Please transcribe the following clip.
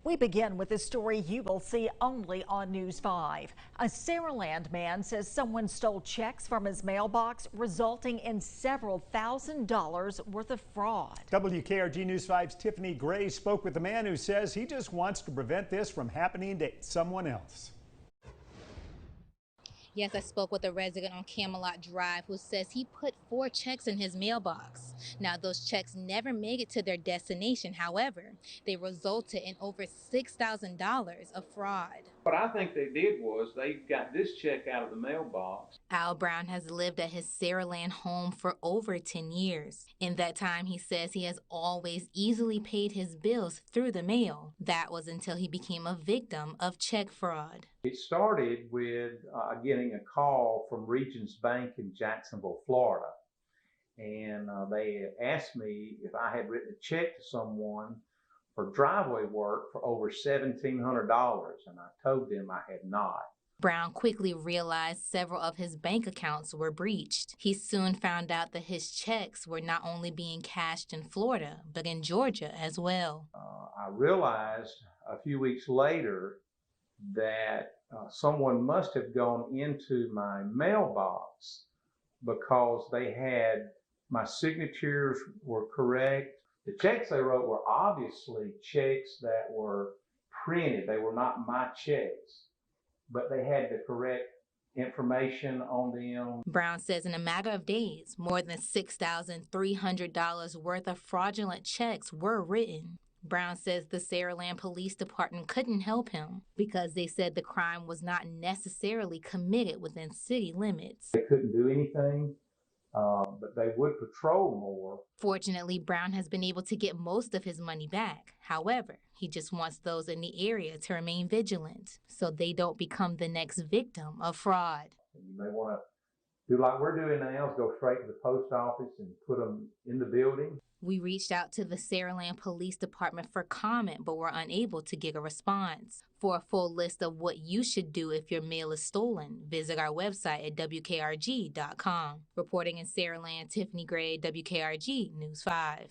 We begin with a story you will see only on News 5. A Saraland man says someone stole checks from his mailbox, resulting in several $1,000s worth of fraud. WKRG News 5's Tiffany Gray spoke with the man who says he just wants to prevent this from happening to someone else. Yes, I spoke with a resident on Camelot Drive who says he put 4 checks in his mailbox. Now, those checks never made it to their destination. However, they resulted in over $6,000 of fraud. What I think they did was they got this check out of the mailbox. Al Brown has lived at his Saraland home for over 10 years. In that time, he says he has always easily paid his bills through the mail. That was until he became a victim of check fraud. It started with getting a call from Regions Bank in Jacksonville, Florida. And they asked me if I had written a check to someone for driveway work for over $1,700, and I told them I had not. Brown quickly realized several of his bank accounts were breached. He soon found out that his checks were not only being cashed in Florida, but in Georgia as well. I realized a few weeks later that someone must have gone into my mailbox because they had my signatures were correct. The checks they wrote were obviously checks that were printed. They were not my checks, but they had the correct information on them. Brown says in a matter of days, more than $6,300 worth of fraudulent checks were written. Brown says the Saraland Police Department couldn't help him because they said the crime was not necessarily committed within city limits. They couldn't do anything, but they would patrol more. Fortunately, Brown has been able to get most of his money back. However, he just wants those in the area to remain vigilant so they don't become the next victim of fraud. You may want to do like we're doing now, is go straight to the post office and put them in the building. We reached out to the Saraland Police Department for comment, but were unable to get a response. For a full list of what you should do if your mail is stolen, visit our website at WKRG.com. Reporting in Saraland, Tiffany Gray, WKRG News 5.